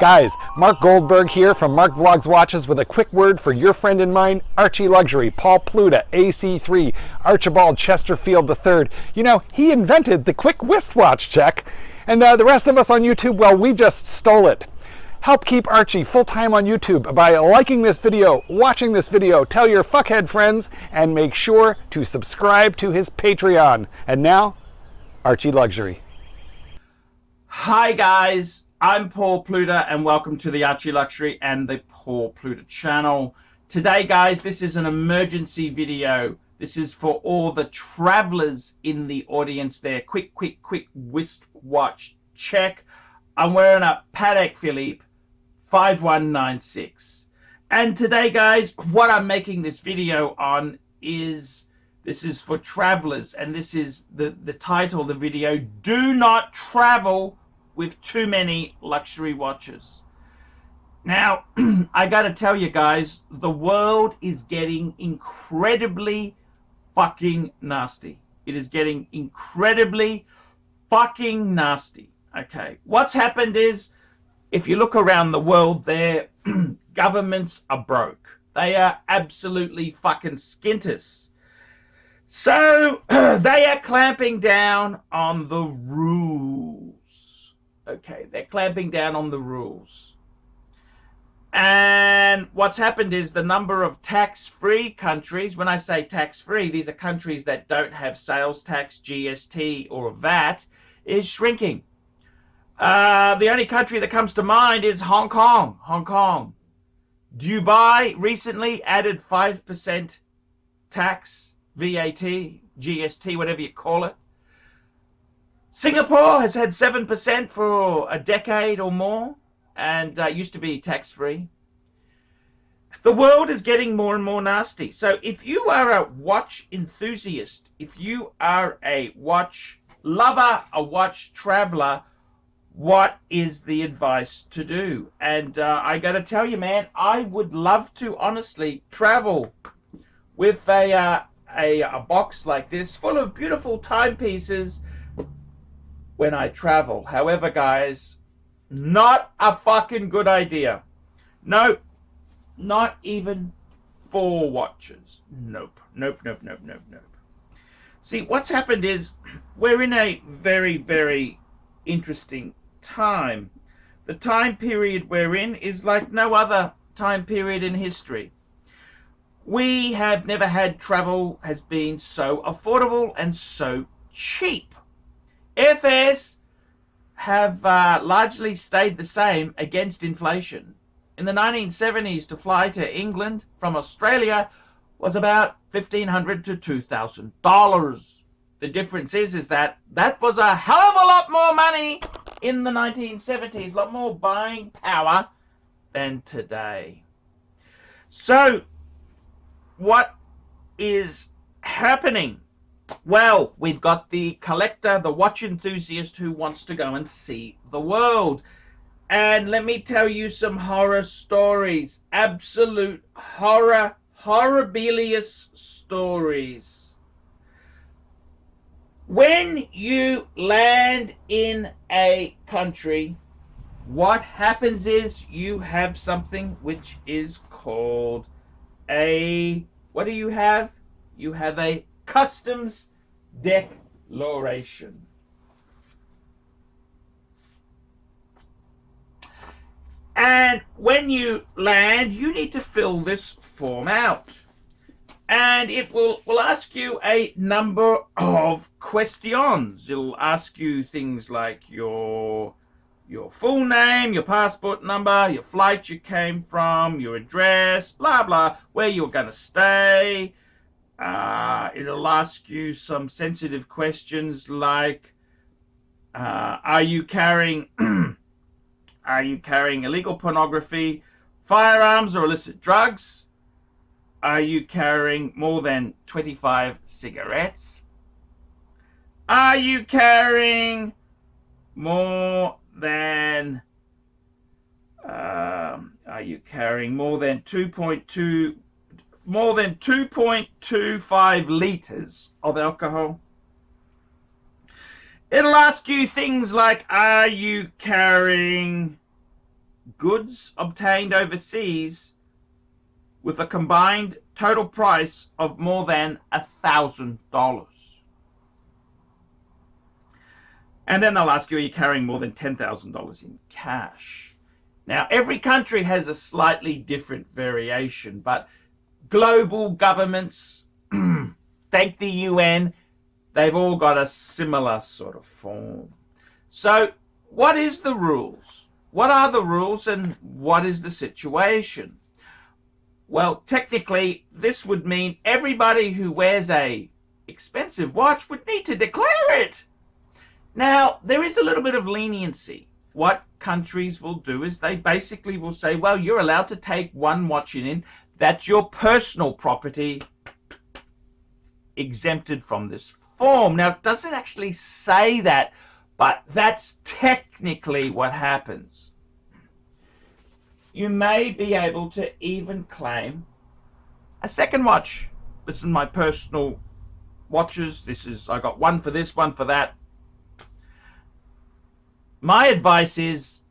Guys, Mark Goldberg here from Mark Vlogs Watches with a quick word for your friend and mine, Archie Luxury, Paul Pluta, AC3, Archibald Chesterfield III. You know, he invented the quick wristwatch check, and the rest of us on YouTube, well, we just stole it. Help keep Archie full-time on YouTube by liking this video, watching this video, tell your fuckhead friends, and make sure to subscribe to his Patreon. And now, Archie Luxury. Hi guys, I'm Paul Pluta and welcome to the Archie Luxury and the Paul Pluta channel. Today guys, this is an emergency video. This is for all the travelers in the audience there. Quick wristwatch check. I'm wearing a Patek Philippe 5196. And today guys, what I'm making this video on is, this is for travelers, and this is the title of the video: do not travel with too many luxury watches. Now, I gotta tell you guys, the world is getting incredibly fucking nasty. It is getting incredibly fucking nasty. Okay, what's happened is, if you look around the world there, governments are broke. They are absolutely fucking skinters. So they are clamping down on the rules. Okay, they're clamping down on the rules. And what's happened is the number of tax-free countries, when I say tax-free, these are countries that don't have sales tax, GST, or VAT, is shrinking. The only country that comes to mind is Hong Kong. Hong Kong. Dubai recently added 5% tax, VAT, GST, whatever you call it. Singapore has had 7% for a decade or more, and used to be tax-free. The world is getting more and more nasty. So if you are a watch enthusiast, if you are a watch lover, a watch traveler, what is the advice to do? And I gotta tell you, man, I would love to honestly travel with a box like this full of beautiful timepieces when I travel. However, guys, not a fucking good idea. Nope. Not even 4 watches. Nope. Nope. See, what's happened is we're in a very interesting time. The time period we're in is like no other time period in history. We have never had travel has been so affordable and so cheap. Airfares have largely stayed the same against inflation. In the 1970s, to fly to England from Australia was about $1,500 to $2,000. The difference is that was a hell of a lot more money in the 1970s, a lot more buying power than today. So, what is happening? Well, we've got the collector, the watch enthusiast who wants to go and see the world. And let me tell you some horror stories. Absolute horror, horribilious stories. When you land in a country, what happens is you have something which is called a, what do you have? You have a customs declaration. And when you land, you need to fill this form out. And it will ask you a number of questions. It'll ask you things like your full name, your passport number, your flight you came from, your address, blah, blah, where you're going to stay. It'll ask you some sensitive questions like, are you carrying illegal pornography, firearms, or illicit drugs? Are you carrying more than 25 cigarettes? Are you carrying more than 2.25 liters of alcohol? It'll ask you things like, are you carrying goods obtained overseas with a combined total price of more than $1,000. And then they'll ask you, are you carrying more than $10,000 in cash? Now, every country has a slightly different variation, but global governments, thank the UN, they've all got a similar sort of form. So what is the rules? What are the rules and what is the situation? Well, technically, this would mean everybody who wears a expensive watch would need to declare it. Now, there is a little bit of leniency. What countries will do is they basically will say, well, you're allowed to take one watch in, that's your personal property, exempted from this form. Now, it doesn't actually say that, but that's technically what happens. You may be able to even claim a second watch. This is my personal watches. I got one for this, one for that. My advice is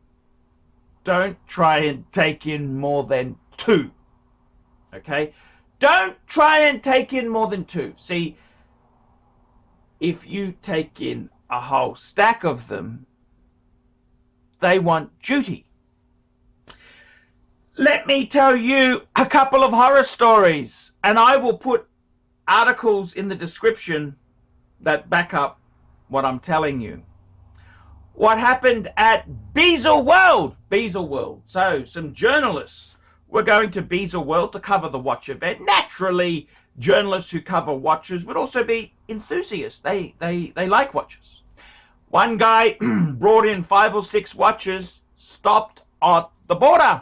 don't try and take in more than two. Okay? Don't try and take in more than two. See, if you take in a whole stack of them, they want duty. Let me tell you a couple of horror stories, and I will put articles in the description that back up what I'm telling you. What happened at Beazle World? So some journalists were going to Beazle World to cover the watch event. Naturally, journalists who cover watches would also be enthusiasts. They like watches. One guy brought in 5 or 6 watches, stopped at the border.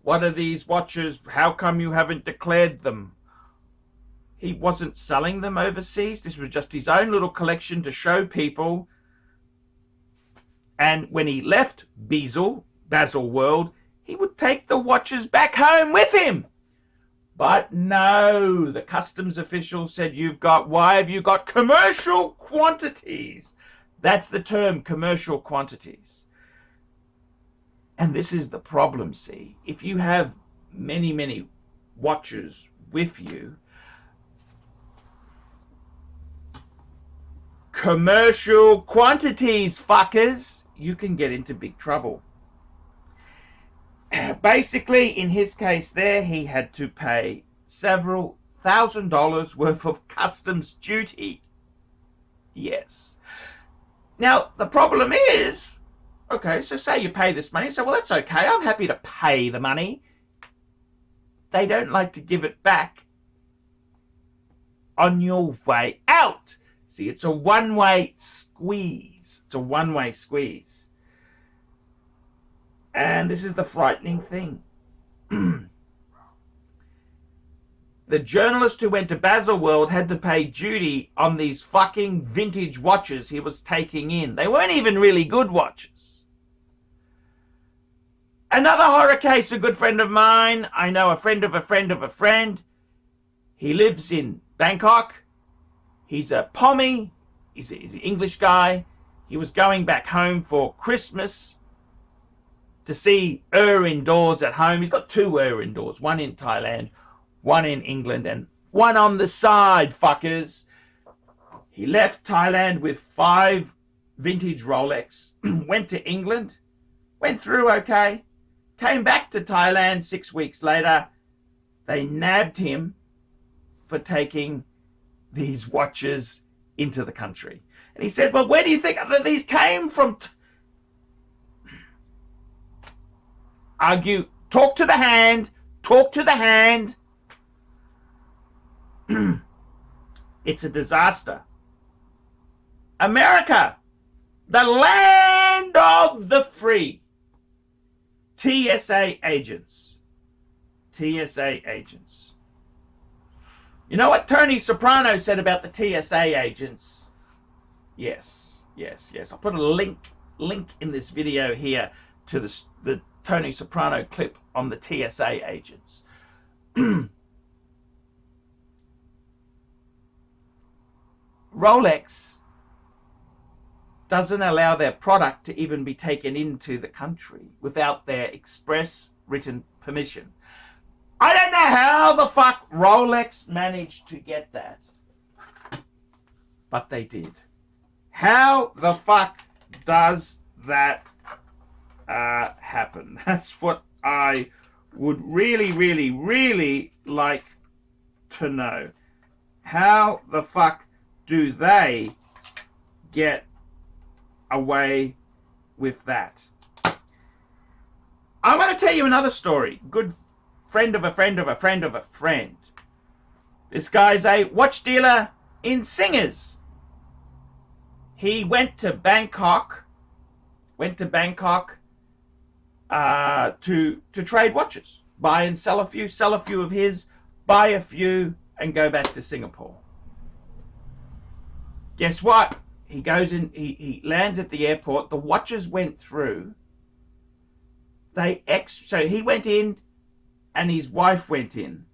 What are these watches? How come you haven't declared them? He wasn't selling them overseas. This was just his own little collection to show people. And when he left Beazle World, he would take the watches back home with him. But no, the customs official said, why have you got commercial quantities? That's the term, commercial quantities. And this is the problem, see. If you have many, many watches with you, commercial quantities, fuckers, you can get into big trouble. Basically, in his case there, he had to pay several $1,000s worth of customs duty. Yes. Now, the problem is, okay, so say you pay this money. So, well, that's okay. I'm happy to pay the money. They don't like to give it back on your way out. See, it's a one-way squeeze. It's a one-way squeeze. And this is the frightening thing. The journalist who went to Beazle World had to pay duty on these fucking vintage watches he was taking in. They weren't even really good watches. Another horror case, a good friend of mine. I know a friend of a friend of a friend. He lives in Bangkok. He's a Pommy. He's an English guy. He was going back home for Christmas to see indoors at home. He's got 2 indoors, one in Thailand, one in England, and one on the side, fuckers. He left Thailand with 5 vintage Rolex, went to England, went through okay, came back to Thailand 6 weeks later. They nabbed him for taking these watches into the country. And he said, well, where do you think that these came from? Argue, talk to the hand. It's a disaster. America, the land of the free. TSA agents. You know what Tony Soprano said about the TSA agents? Yes. I'll put a link in this video here to the Tony Soprano clip on the TSA agents. Rolex doesn't allow their product to even be taken into the country without their express written permission. I don't know how the fuck Rolex managed to get that, but they did. How the fuck does that happen? That's what I would really, really, really like to know. How the fuck do they get away with that? I want to tell you another story. Good friend of a friend of a friend of a friend. This guy's a watch dealer in Singers. He went to Bangkok to trade watches, buy and sell a few of his, buy a few, and go back to Singapore. Guess what? He goes in, he lands at the airport. The watches went through. So he went in, and his wife went in.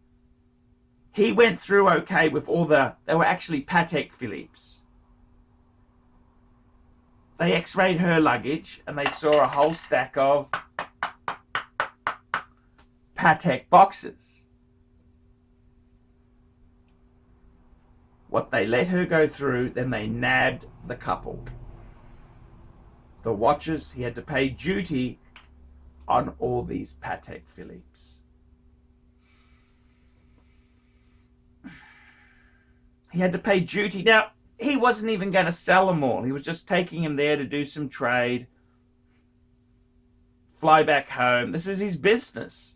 He went through okay with they were actually Patek Philippe's. They x-rayed her luggage, and they saw a whole stack of Patek boxes. What they let her go through, then they nabbed the couple. The watches, he had to pay duty on all these Patek Philippe's. He had to pay duty. Now, he wasn't even going to sell them all. He was just taking them there to do some trade, fly back home. This is his business.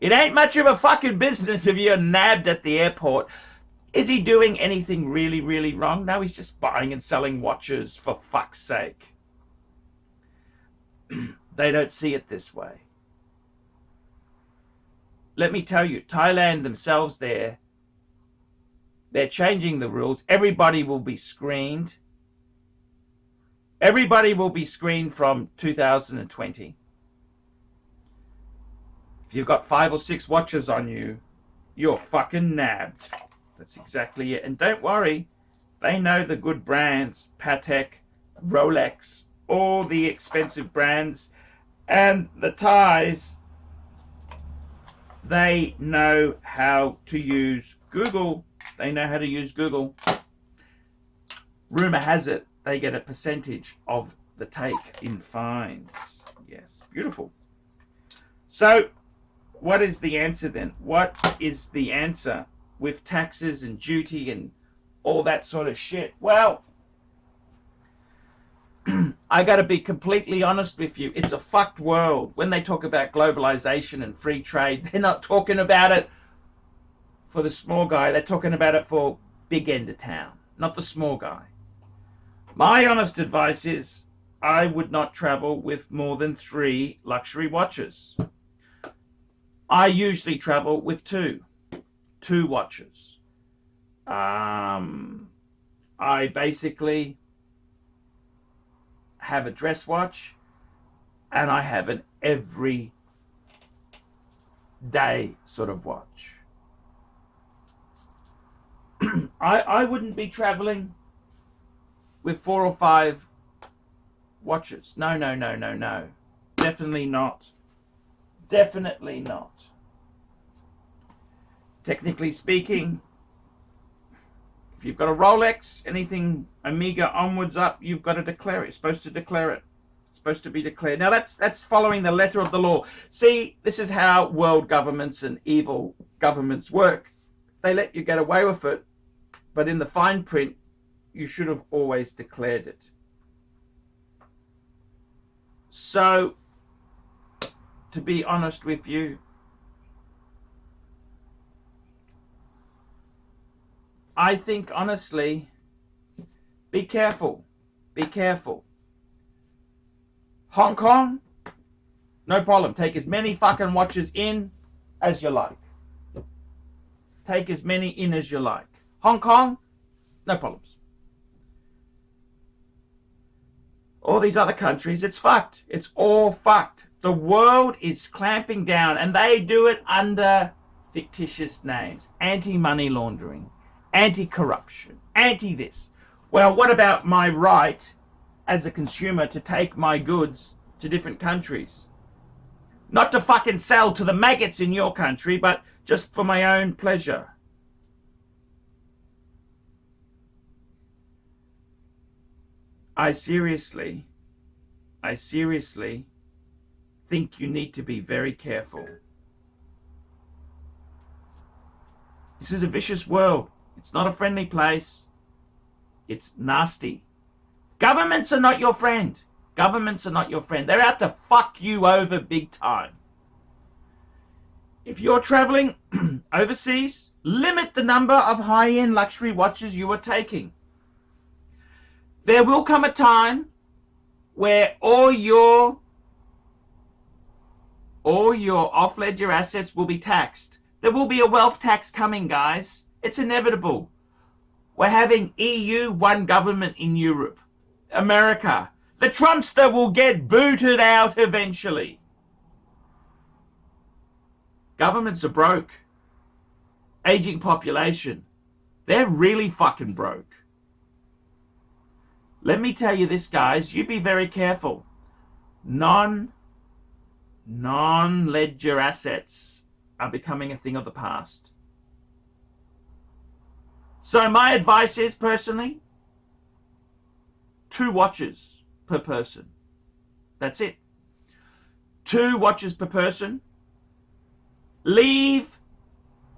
It ain't much of a fucking business if you're nabbed at the airport. Is he doing anything really, really wrong? No, he's just buying and selling watches, for fuck's sake. They don't see it this way. Let me tell you, Thailand themselves they're changing the rules. Everybody will be screened. Everybody will be screened from 2020. If you've got 5 or 6 watches on you, you're fucking nabbed. That's exactly it. And don't worry, they know the good brands, Patek, Rolex, all the expensive brands. And the Thais, they know how to use Google. They know how to use Google. Rumor has it they get a percentage of the take in fines. Yes, beautiful. So, what is the answer then? What is the answer with taxes and duty and all that sort of shit? Well, I got to be completely honest with you. It's a fucked world. When they talk about globalization and free trade, they're not talking about it for the small guy. They're talking about it for big end of town, not the small guy. My honest advice is I would not travel with more than 3 luxury watches. I usually travel with 2 watches. I basically have a dress watch, and I have an every day sort of watch. I wouldn't be traveling with 4 or 5 watches. No. Definitely not. Definitely not. Technically speaking, if you've got a Rolex, anything Omega onwards up, you've got to declare it. You're supposed to declare it. It's supposed to be declared. Now that's following the letter of the law. See, this is how world governments and evil governments work. They let you get away with it, but in the fine print, you should have always declared it. So, to be honest with you, I think honestly, be careful. Be careful. Hong Kong, no problem. Take as many fucking watches in as you like. Take as many in as you like. Hong Kong, no problems. All these other countries, it's fucked. It's all fucked. The world is clamping down, and they do it under fictitious names. Anti-money laundering, anti-corruption, anti-this. Well, what about my right as a consumer to take my goods to different countries. Not to fucking sell to the maggots in your country, but just for my own pleasure. I seriously think you need to be very careful. This is a vicious world. It's not a friendly place. It's nasty. Governments are not your friend. Governments are not your friend. They're out to fuck you over big time. If you're traveling overseas, limit the number of high-end luxury watches you are taking. There will come a time where all your off-ledger assets will be taxed. There will be a wealth tax coming, guys. It's inevitable. We're having EU one government in Europe. America. The Trumpster will get booted out eventually. Governments are broke. Aging population. They're really fucking broke. Let me tell you this, guys. You be very careful. Non-ledger assets are becoming a thing of the past. So my advice is, personally, 2 watches per person. That's it. 2 watches per person. Leave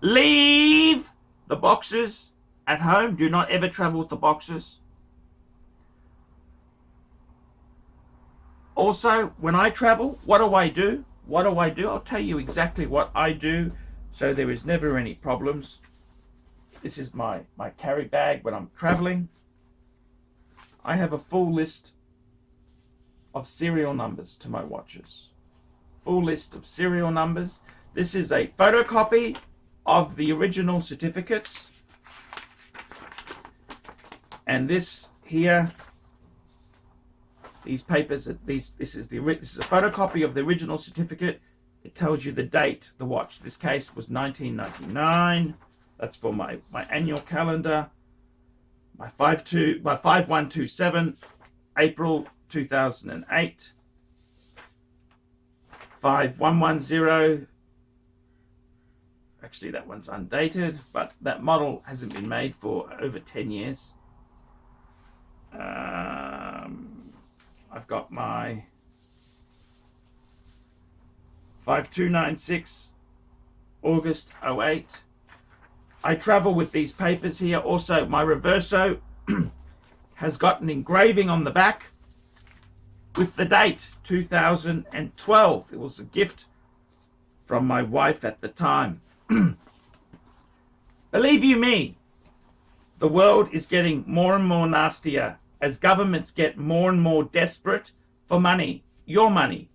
the boxes at home. Do not ever travel with the boxes. Also, when I travel, what do I do? I'll tell you exactly what I do, so there is never any problems. This is my carry bag when I'm traveling. I have a full list of serial numbers to my watches. Full list of serial numbers. This is a photocopy of the original certificates. And this here, these papers, this is a photocopy of the original certificate. It tells you the date, the watch. This case was 1999. That's for my annual calendar. My 5127, April 2008. 5110. Actually, that one's undated, but that model hasn't been made for over 10 years. I've got my 5296, August 08. I travel with these papers here. Also, my Reverso has got an engraving on the back with the date 2012. It was a gift from my wife at the time. Believe you me, the world is getting more and more nastier as governments get more and more desperate for money, your money.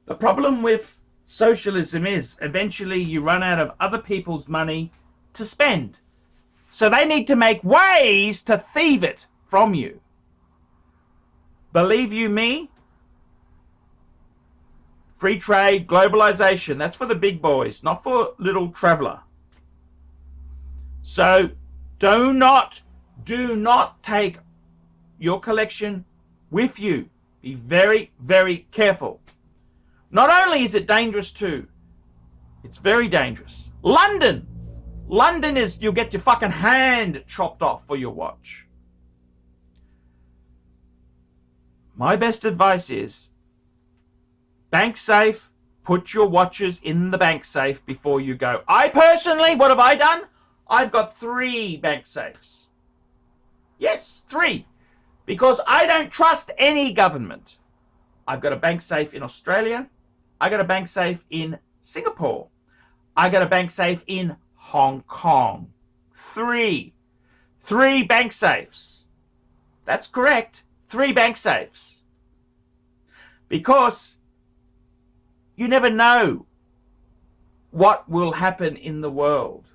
The problem with socialism is eventually you run out of other people's money to spend. So they need to make ways to thieve it from you. Believe you me, free trade, globalization, that's for the big boys, not for little traveler. So do not take your collection with you. Be very, very careful. Not only is it dangerous too, it's very dangerous. London is, you'll get your fucking hand chopped off for your watch. My best advice is bank safe, put your watches in the bank safe before you go. I personally, what have I done? I've got 3 bank safes. Yes, 3. Because I don't trust any government. I've got a bank safe in Australia. I got a bank safe in Singapore. I got a bank safe in Hong Kong. 3 bank safes. That's correct. 3 bank safes. Because you never know what will happen in the world.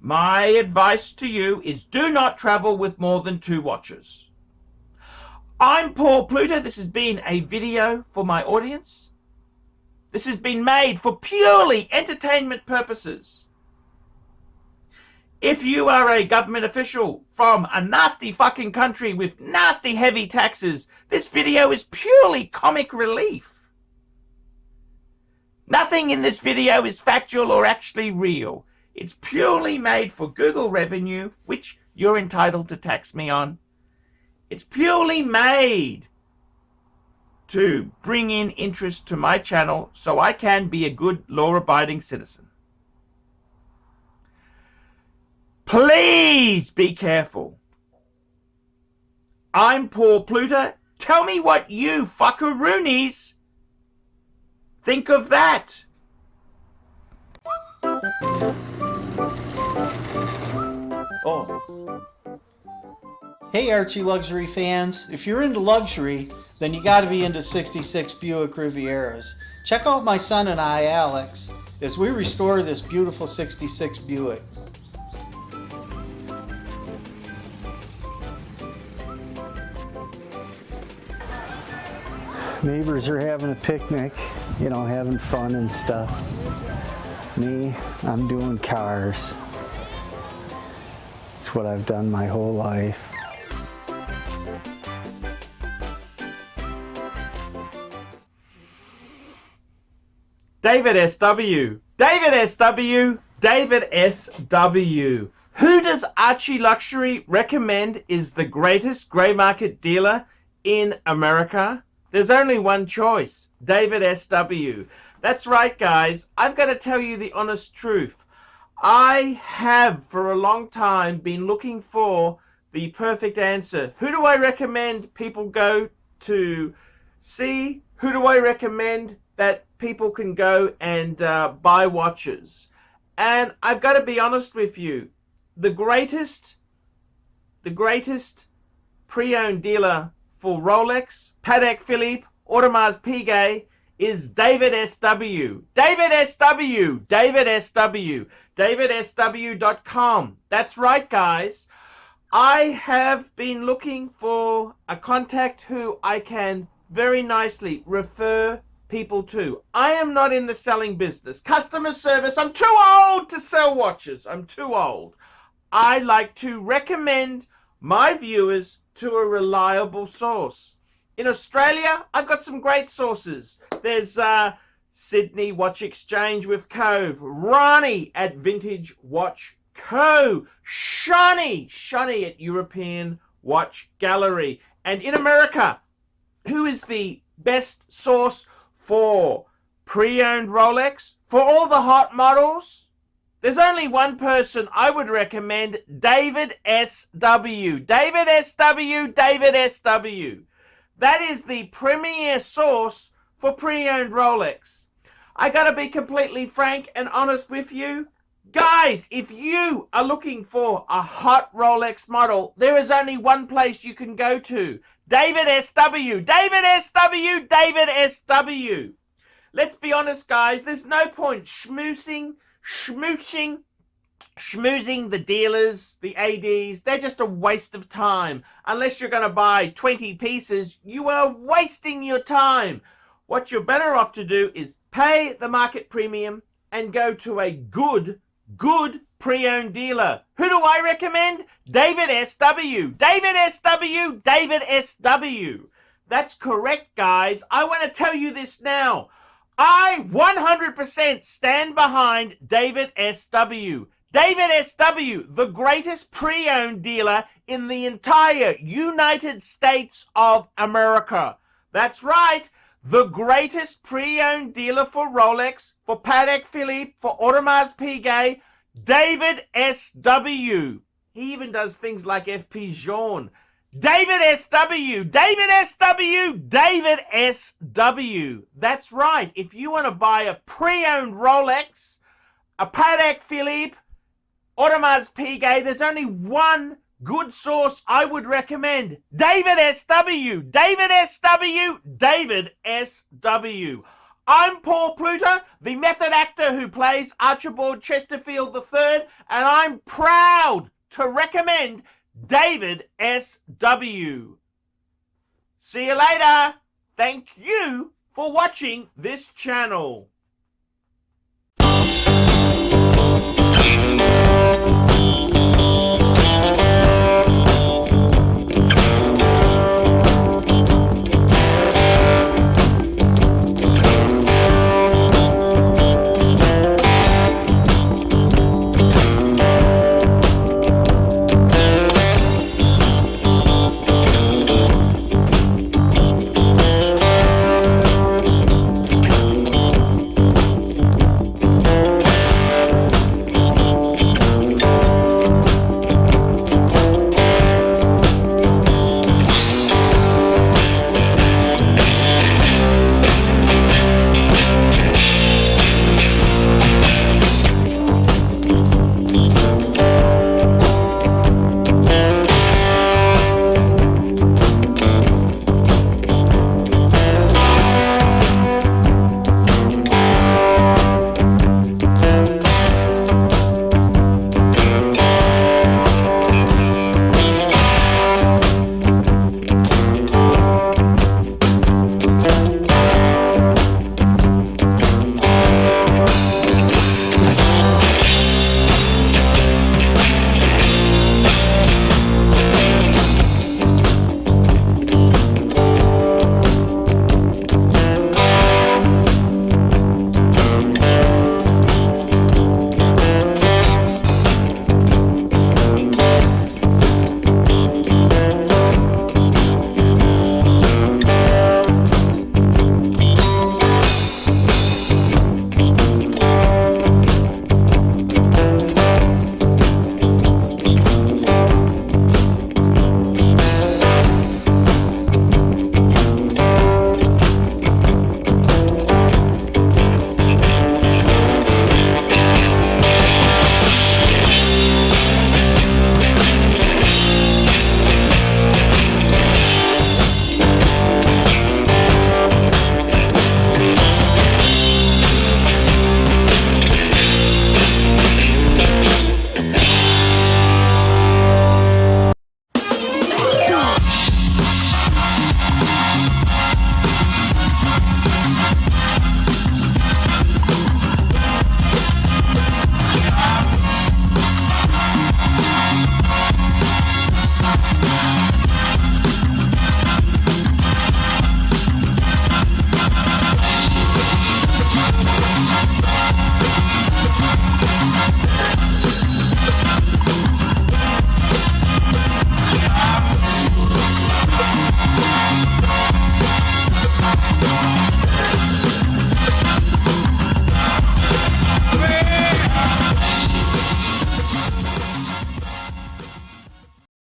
My advice to you is do not travel with more than 2 watches. I'm Paul Pluta. This has been a video for my audience. This has been made for purely entertainment purposes. If you are a government official from a nasty fucking country with nasty heavy taxes, this video is purely comic relief. Nothing in this video is factual or actually real. It's purely made for Google revenue, which you're entitled to tax me on. It's purely made to bring in interest to my channel so I can be a good law-abiding citizen. Please be careful. I'm poor Pluta. Tell me what you fuckaroonies think of that. Oh. Hey Archie Luxury fans, if you're into luxury, then you gotta be into 66 Buick Rivieras. Check out my son and I, Alex, as we restore this beautiful 66 Buick. Neighbors are having a picnic, you know, having fun and stuff. Me, I'm doing cars. It's what I've done my whole life. David SW. David SW. David SW. Who does Archie Luxury recommend is the greatest grey market dealer in America? There's only one choice, David SW. That's right, guys. I've got to tell you the honest truth. I have, for a long time, been looking for the perfect answer. Who do I recommend people go to see? Who do I recommend that people can go and buy watches? And I've got to be honest with you. The greatest pre-owned dealer for Rolex, Patek Philippe, Audemars Piguet is David SW. David SW. David SW. DavidSW.com. That's right, guys. I have been looking for a contact who I can very nicely refer people to. I am not in the selling business. Customer service, I'm too old to sell watches. I'm too old. I like to recommend my viewers to a reliable source. In Australia, I've got some great sources. There's Sydney Watch Exchange with Cove, Ronnie at Vintage Watch Co, Shani at European Watch Gallery. And in America, who is the best source for pre-owned Rolex? For all the hot models? There's only one person I would recommend, David SW. David SW, David SW. That is the premier source for pre-owned Rolex. I gotta be completely frank and honest with you. Guys, if you are looking for a hot Rolex model, there is only one place you can go to. David SW. David SW, David SW. Let's be honest, guys, there's no point schmoozing the dealers, the ADs. They're just a waste of time. Unless you're going to buy 20 pieces, you are wasting your time. What you're better off to do is pay the market premium and go to a good pre-owned dealer. Who do I recommend? David SW. David SW. David SW. That's correct, guys. I want to tell you this now. I 100% stand behind David SW. David SW, the greatest pre-owned dealer in the entire United States of America. That's right, the greatest pre-owned dealer for Rolex, for Patek Philippe, for Audemars Piguet, David SW. He even does things like FP Journe. David SW, David SW, David SW. That's right. If you want to buy a pre-owned Rolex, a Patek Philippe, Audemars Piguet, there's only one good source I would recommend. David SW, David SW, David SW. I'm Paul Pluta, the method actor who plays Archibald Chesterfield III, and I'm proud to recommend David SW. See you later. Thank you for watching this channel.